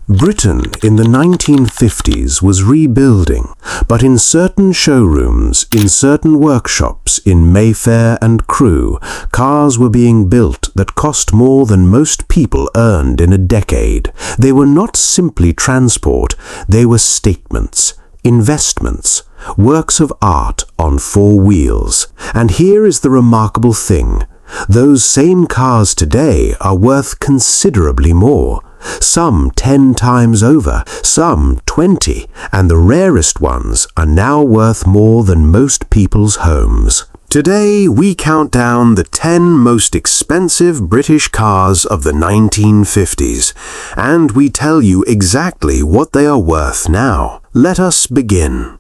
Britain in the 1950s was rebuilding, but in certain showrooms, in certain workshops in Mayfair and Crewe, cars were being built that cost more than most people earned in a decade. They were not simply transport, they were statements, investments, works of art on four wheels. And here is the remarkable thing. Those same cars today are worth considerably more. Some 10 times over, some 20, and the rarest ones are now worth more than most people's homes. Today we count down the 10 most expensive British cars of the 1950s, and we tell you exactly what they are worth now. Let us begin.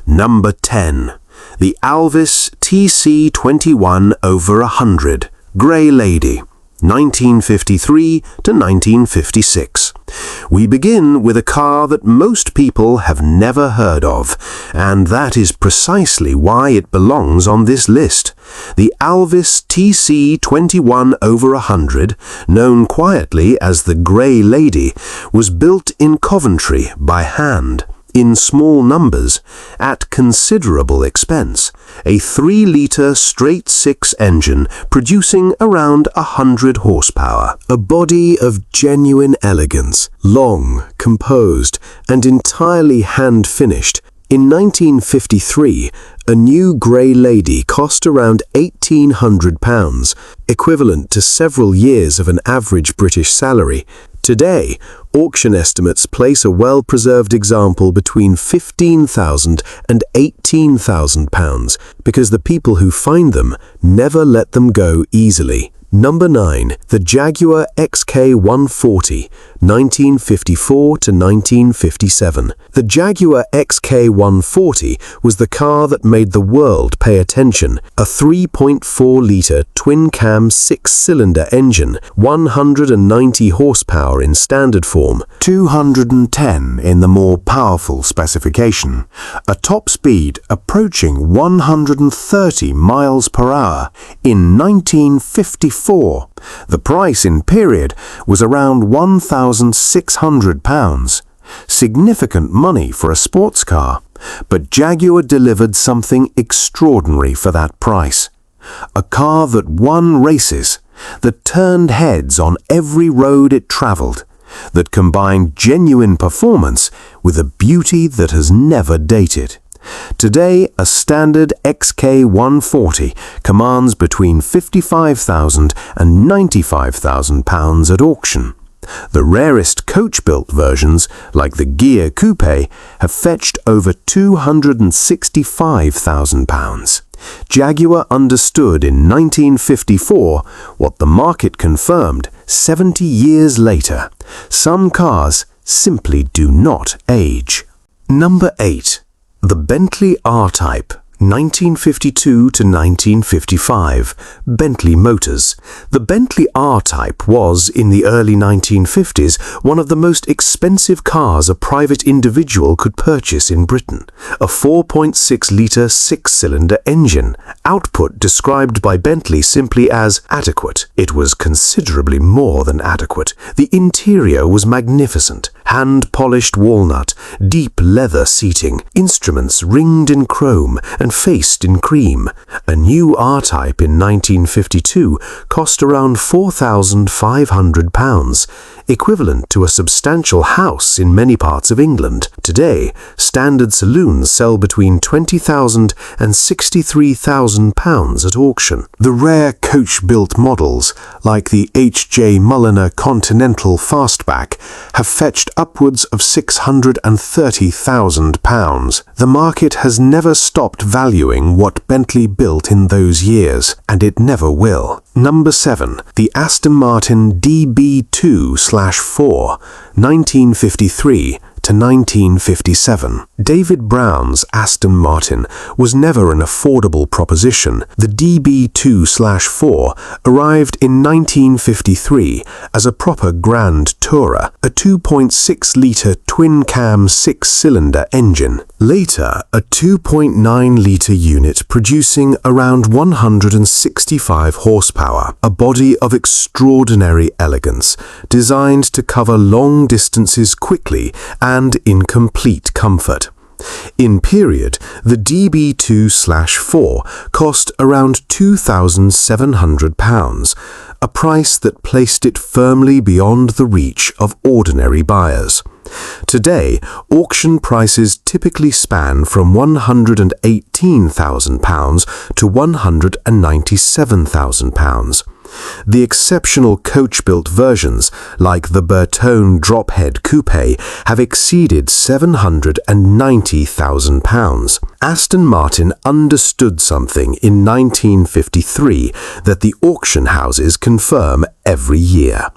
Number 10. The Alvis TC21 Grey Lady, 1953 to 1956. We begin with a car that most people have never heard of, and that is precisely why it belongs on this list. The Alvis TC21 known quietly as the Grey Lady, was built in Coventry by hand, in small numbers, at considerable expense, a 3-litre straight-six engine producing around 100 horsepower. A body of genuine elegance, long, composed, and entirely hand-finished. In 1953, a new Grey Lady cost around £1,800, equivalent to several years of an average British salary. Today, auction estimates place a well-preserved example between £15,000 and £18,000 because the people who find them never let them go easily. Number 9. The Jaguar XK140, 1954 to 1957. The Jaguar XK140 was the car that made the world pay attention. A 3.4-litre twin-cam 6-cylinder engine, 190 horsepower in standard form, 210 in the more powerful specification. A top speed approaching 130 miles per hour in 1954. The price in period was around £1,600. Significant money for a sports car, but Jaguar delivered something extraordinary for that price. A car that won races, that turned heads on every road it travelled, that combined genuine performance with a beauty that has never dated. Today, a standard XK140 commands between £55,000 and £95,000 at auction. The rarest coach-built versions, like the Gear Coupe, have fetched over £265,000. Jaguar understood in 1954 what the market confirmed 70 years later. Some cars simply do not age. Number 8. The Bentley R-Type, 1952 to 1955, Bentley Motors. The Bentley R-Type was, in the early 1950s, one of the most expensive cars a private individual could purchase in Britain. A 4.6-litre 6-cylinder engine, output described by Bentley simply as adequate. It was considerably more than adequate. The interior was magnificent. Hand-polished walnut, deep leather seating, instruments ringed in chrome and faced in cream. A new R-Type in 1952 cost around £4,500, equivalent to a substantial house in many parts of England. Today, standard saloons sell between £20,000 and £63,000 at auction. The rare coach-built models, like the H.J. Mulliner Continental Fastback, have fetched upwards of £630,000. The market has never stopped valuing what Bentley built in those years, and it never will. Number 7. The Aston Martin DB2/4, 1953 to 1957. David Brown's Aston Martin was never an affordable proposition. The DB2/4 arrived in 1953 as a proper grand tourer, a 2.6-litre twin-cam six-cylinder engine. Later, a 2.9-litre unit producing around 165 horsepower, a body of extraordinary elegance, designed to cover long distances quickly and in complete comfort. In period, the DB2/4 cost around £2,700, a price that placed it firmly beyond the reach of ordinary buyers. Today, auction prices typically span from £118,000 to £197,000. The exceptional coach-built versions, like the Bertone Drophead Coupe, have exceeded £790,000. Aston Martin understood something in 1953 that the auction houses confirm every year.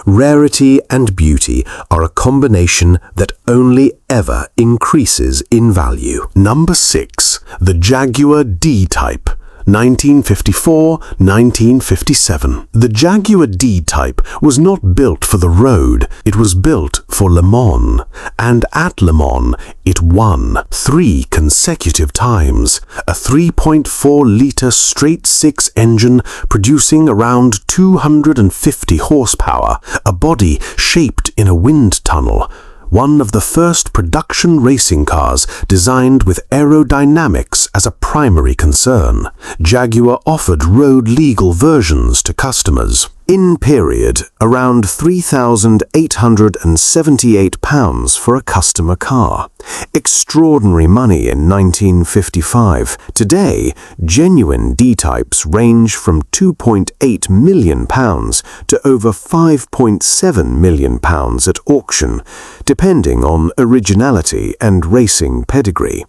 Rarity and beauty are a combination that only ever increases in value. Number 6. The Jaguar D-Type. 1954-1957. The Jaguar D-Type was not built for the road, it was built for Le Mans, and at Le Mans it won 3 consecutive times. A 3.4-litre straight-six engine producing around 250 horsepower, a body shaped in a wind tunnel. One of the first production racing cars designed with aerodynamics as a primary concern. Jaguar offered road-legal versions to customers. In period, around £3,878 for a customer car. Extraordinary money in 1955. Today, genuine D-types range from £2.8 million to over £5.7 million at auction, depending on originality and racing pedigree.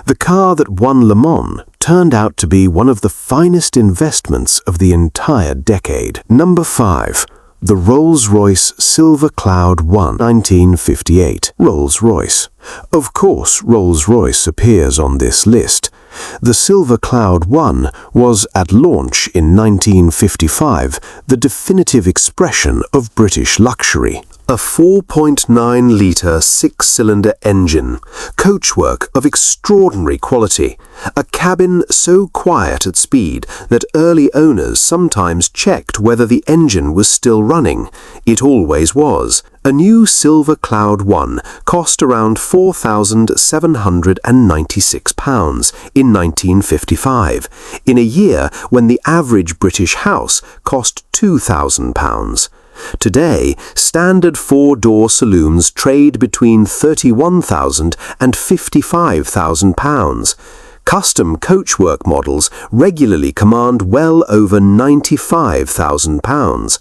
The car that won Le Mans turned out to be one of the finest investments of the entire decade. Number 5. The Rolls-Royce Silver Cloud 1958. Rolls-Royce. Of course, Rolls-Royce appears on this list. The Silver Cloud 1 was, at launch in 1955, the definitive expression of British luxury. A 4.9-litre six-cylinder engine, coachwork of extraordinary quality, a cabin so quiet at speed that early owners sometimes checked whether the engine was still running. It always was. A new Silver Cloud 1 cost around £4,796 in 1955, in a year when the average British house cost £2,000. Today, standard four-door saloons trade between £31,000 and £55,000. Custom coachwork models regularly command well over £95,000.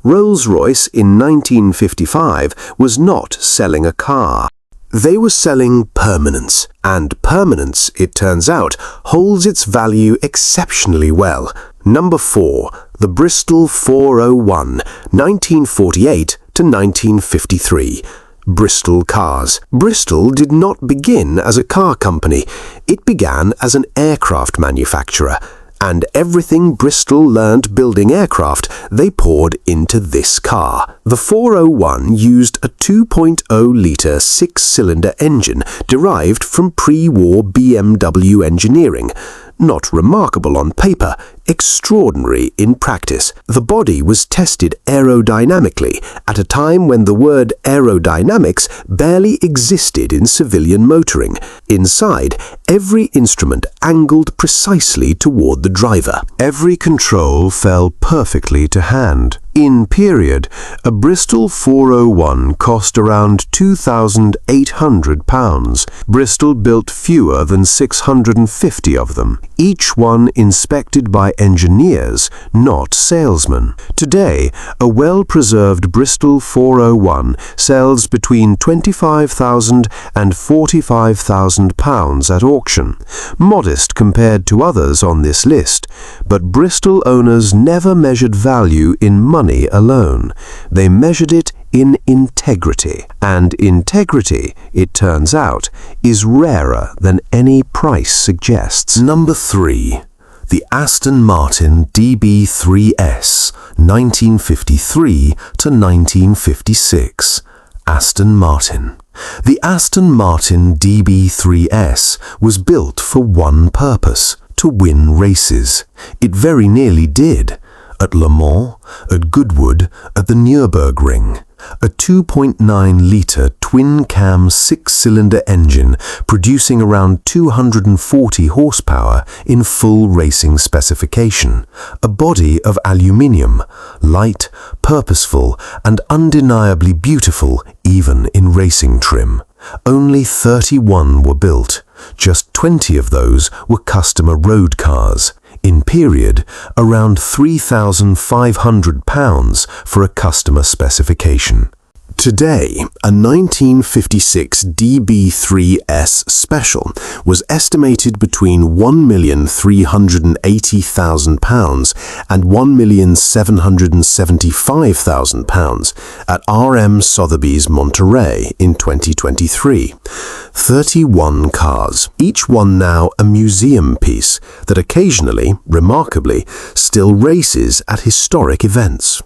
Rolls-Royce in 1955 was not selling a car. They were selling permanence, and permanence, it turns out, holds its value exceptionally well. Number 4. The Bristol 401, 1948 to 1953. Bristol Cars. Bristol did not begin as a car company. It began as an aircraft manufacturer. And everything Bristol learned building aircraft, they poured into this car. The 401 used a 2.0-litre six-cylinder engine derived from pre-war BMW engineering. Not remarkable on paper, extraordinary in practice. The body was tested aerodynamically at a time when the word aerodynamics barely existed in civilian motoring. Inside, every instrument angled precisely toward the driver. Every control fell perfectly to hand. In period, a Bristol 401 cost around £2,800. Bristol built fewer than 650 of them, each one inspected by engineers, not salesmen. Today, a well-preserved Bristol 401 sells between £25,000 and £45,000 at auction, modest compared to others on this list, but Bristol owners never measured value in money alone. They measured it in integrity. And integrity, it turns out, is rarer than any price suggests. Number 3. The Aston Martin DB3S, 1953 to 1956. Aston Martin. The Aston Martin DB3S was built for one purpose: to win races. It very nearly did. At Le Mans, at Goodwood, at the Nürburgring. A 2.9-litre twin-cam 6-cylinder engine producing around 240 horsepower in full racing specification. A body of aluminium, light, purposeful, and undeniably beautiful even in racing trim. Only 31 were built. Just 20 of those were customer road cars. In period, around £3,500 for a customer specification. Today, a 1956 DB3S Special was estimated between £1,380,000 and £1,775,000 at RM Sotheby's Monterey in 2023. 31 cars, each one now a museum piece that occasionally, remarkably, still races at historic events.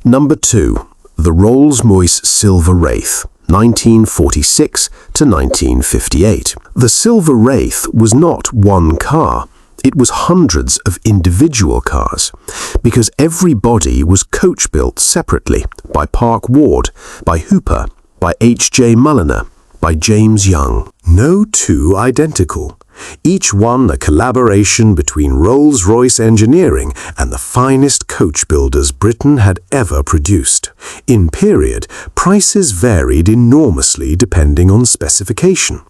Number 2. The Rolls-Royce Silver Wraith, 1946 to 1958. The Silver Wraith was not one car. It was hundreds of individual cars, because every body was coach-built separately by Park Ward, by Hooper, by H.J. Mulliner, by James Young. No two identical. Each one a collaboration between Rolls-Royce engineering and the finest coach builders Britain had ever produced. In period, prices varied enormously depending on specification.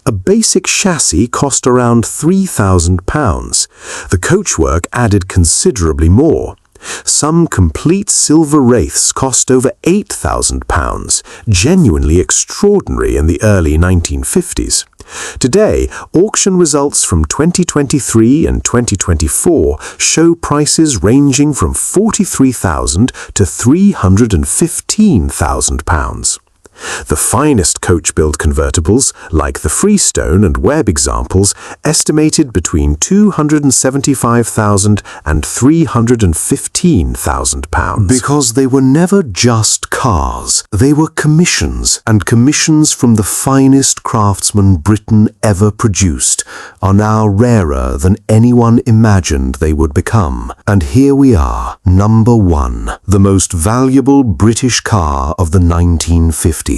A basic chassis cost around £3,000. The coachwork added considerably more. Some complete Silver Wraiths cost over £8,000, genuinely extraordinary in the early 1950s. Today, auction results from 2023 and 2024 show prices ranging from £43,000 to £315,000. The finest coach-built convertibles, like the Freestone and Webb examples, estimated between £275,000 and £315,000. Because they were never just cars, they were commissions, and commissions from the finest craftsmen Britain ever produced are now rarer than anyone imagined they would become. And here we are, number 1, the most valuable British car of the 1950s.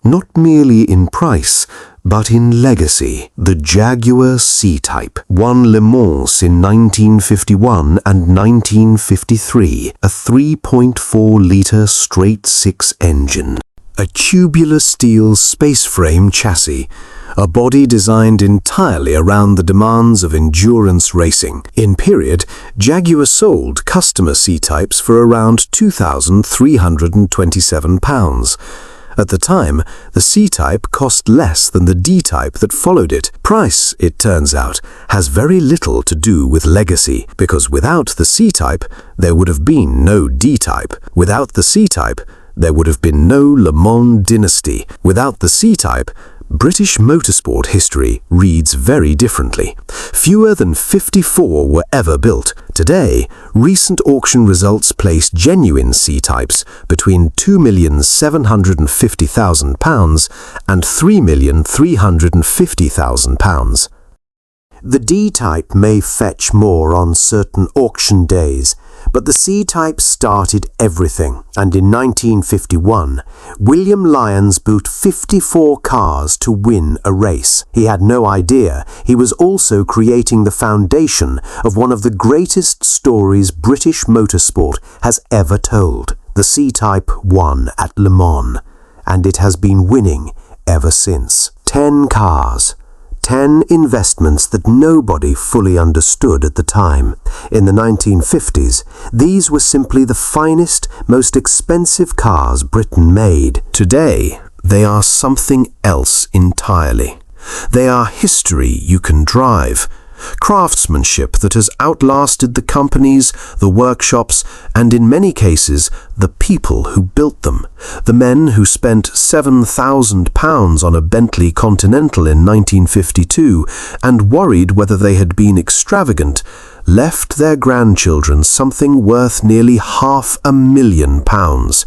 Not merely in price, but in legacy. The Jaguar C-Type won Le Mans in 1951 and 1953, a 3.4-litre straight-six engine. A tubular steel space frame chassis, a body designed entirely around the demands of endurance racing. In period, Jaguar sold customer C-Types for around £2,327. At the time, the C-Type cost less than the D-Type that followed it. Price, it turns out, has very little to do with legacy, because without the C-Type, there would have been no D-Type. Without the C-Type, there would have been no Le Mans dynasty. Without the C-Type, British motorsport history reads very differently. Fewer than 54 were ever built. Today, recent auction results place genuine C-Types between £2,750,000 and £3,350,000. The D-Type may fetch more on certain auction days, but the C-Type started everything, and in 1951, William Lyons bought 54 cars to win a race. He had no idea he was also creating the foundation of one of the greatest stories British motorsport has ever told. The C-Type won at Le Mans, and it has been winning ever since. 10 cars. 10 investments that nobody fully understood at the time. In the 1950s, these were simply the finest, most expensive cars Britain made. Today, they are something else entirely. They are history you can drive. Craftsmanship that has outlasted the companies, the workshops, and in many cases, the people who built them. The men who spent £7,000 on a Bentley Continental in 1952 and worried whether they had been extravagant, left their grandchildren something worth nearly £500,000.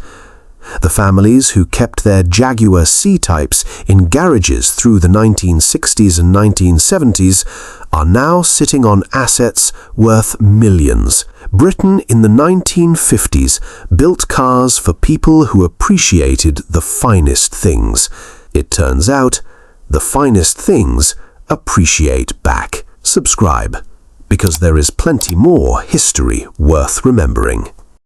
The families who kept their Jaguar C-Types in garages through the 1960s and 1970s are now sitting on assets worth millions. Britain in the 1950s built cars for people who appreciated the finest things. It turns out, the finest things appreciate back. Subscribe, because there is plenty more history worth remembering.